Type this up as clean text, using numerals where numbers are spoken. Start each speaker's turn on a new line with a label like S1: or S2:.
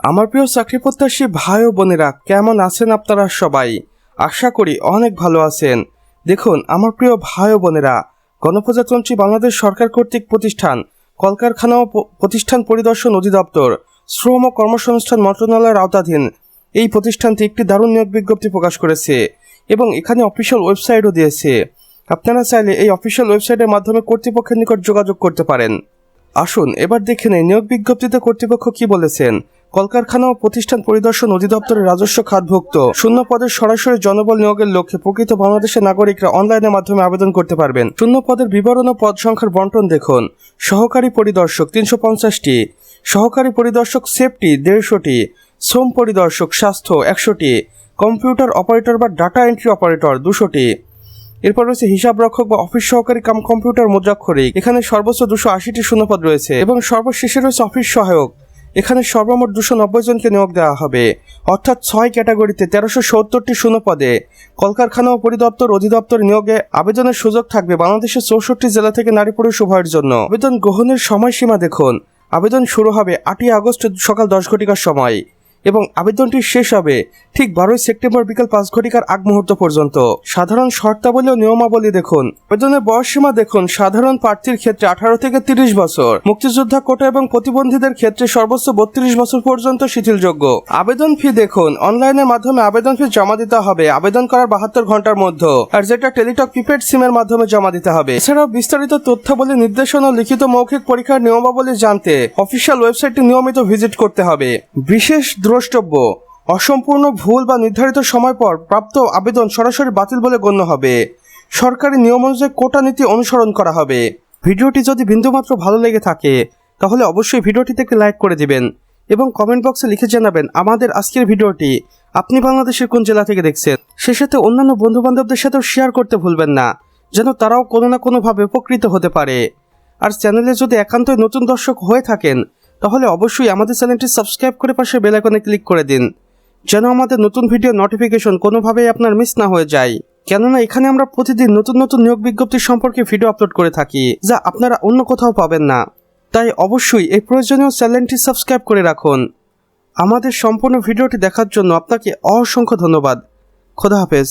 S1: আমার প্রিয় চাকরি প্রত্যাশী ভাই ও বোনেরা, কেমন আছেন আপনারা সবাই? আশা করি অনেক ভালো আছেন। দেখুন আমার প্রিয় ভাই ও বোনেরা, গণপ্রজাতন্ত্রী বাংলাদেশ সরকার কর্তৃক প্রতিষ্ঠান কলকারখানা ও প্রতিষ্ঠান পরিদর্শন অধিদপ্তর শ্রম ও কর্মসংস্থান মন্ত্রণালয়ের আওতাধীন এই প্রতিষ্ঠানটি একটি দারুণ নিয়োগ বিজ্ঞপ্তি প্রকাশ করেছে এবং এখানে অফিসিয়াল ওয়েবসাইটও দিয়েছে। আপনারা চাইলে এই অফিসিয়াল ওয়েবসাইটের মাধ্যমে কর্তৃপক্ষের নিকট যোগাযোগ করতে পারেন। আসুন এবার দেখে নেই নিয়োগ বিজ্ঞপ্তিতে কর্তৃপক্ষ কি বলেছেন। কলকারখানা ও প্রতিষ্ঠান পরিদর্শন অধিদপ্তরের রাজস্ব খাতভুক্ত শূন্য পদের সরাসরি জনবল নিয়োগের লক্ষ্যে প্রকৃত বাংলাদেশের নাগরিকরা অনলাইনের মাধ্যমে আবেদন করতে পারবেন। শূন্য পদের বিবরণ ও পদ সংখ্যার বন্টন দেখুন। সহকারী পরিদর্শক 350টি, সহকারী পরিদর্শক সেফটি 150টি, শ্রম পরিদর্শক স্বাস্থ্য 100টি, কম্পিউটার অপারেটর বা ডাটা এন্ট্রি অপারেটর 200টি। এরপর রয়েছে হিসাব রক্ষক বা অফিস সহকারী কাম কম্পিউটার মুদ্রাক্ষরিক, এখানে সর্বোচ্চ 280টি শূন্যপদ রয়েছে এবং সর্বশেষে রয়েছে অফিস সহায়ক, এখানে সর্বমোট 290 জনকে নিয়োগ দেওয়া হবে, অর্থাৎ 6 ক্যাটাগরিতে 1370টি শূন্যপদে কলকারখানা ও পরিদপ্তর অধিদপ্তর নিয়োগে আবেদনের সুযোগ থাকবে বাংলাদেশের 64 জেলা থেকে নারী পুরুষ উভয়ের জন্য। আবেদন গ্রহণের সময়সীমা দেখুন। আবেদন শুরু হবে 8ই আগস্ট সকাল 10 ঘটিকার সময় এবং আবেদনটি শেষ হবে ঠিক 12ই সেপ্টেম্বর বিকাল 5 ঘটিকার আগ মুহূর্ত পর্যন্ত। সাধারণ শর্তাবলী ও নিয়মাবলী দেখুন। আবেদনের বয়সসীমা দেখুন। সাধারণ প্রার্থীর ক্ষেত্রে 18 থেকে 30 বছর, মুক্তিযোদ্ধা কোটা এবং প্রতিবন্ধীদের ক্ষেত্রে সর্বোচ্চ 32 বছর পর্যন্ত শিথিলযোগ্য। আবেদন ফি দেখুন। অনলাইনের মাধ্যমে আবেদন ফি জমা দিতে হবে আবেদন করার 72 ঘন্টার মধ্যে, আর যেটা টেলিটক প্রিপেড সিমের মাধ্যমে জমা দিতে হবে। এছাড়াও বিস্তারিত তথ্যাবলী, নির্দেশনা ও লিখিত মৌখিক পরীক্ষার নিয়মাবলী জানতে অফিসিয়াল ওয়েবসাইটটি নিয়মিত ভিজিট করতে হবে। বিশেষ দ্রষ্টব্য: অসম্পূর্ণ, ভুল বা নির্ধারিত সময় পর প্রাপ্ত আবেদন সরাসরি বাতিল বলে গণ্য হবে। সরকারি নিয়ম অনুযায়ী কোটা নীতি অনুসরণ করা হবে। ভিডিওটি যদি বিন্দুমাত্র ভালো লেগে থাকে তাহলে অবশ্যই ভিডিওটিতে একটি লাইক করে দিবেন এবং কমেন্ট বক্সে লিখে জানাবেন আমাদের আজকের ভিডিওটি আপনি বাংলাদেশের কোন জেলা থেকে দেখছেন। সে সাথে অন্যান্য বন্ধুবান্ধবদের সাথেও শেয়ার করতে ভুলবেন না, যেন তারাও কোনো না কোনোভাবে উপকৃত হতে পারে। আর চ্যানেলে যদি একান্তই নতুন দর্শক হয়ে থাকেন তাহলে অবশ্যই আমাদের চ্যানেলটি সাবস্ক্রাইব করে পাশে বেল আইকনে ক্লিক করে দিন, যেন আমাদের নতুন ভিডিও নোটিফিকেশন কোনোভাবেই আপনার মিস না হয়ে যায়। কেননা এখানে আমরা প্রতিদিন নতুন নতুন নিয়োগ বিজ্ঞপ্তি সম্পর্কে ভিডিও আপলোড করে থাকি, যা আপনারা অন্য কোথাও পাবেন না। তাই অবশ্যই এই প্রয়োজনীয় চ্যানেলটি সাবস্ক্রাইব করে রাখুন। আমাদের সম্পূর্ণ ভিডিওটি দেখার জন্য আপনাকে অসংখ্য ধন্যবাদ। খোদা হাফেজ।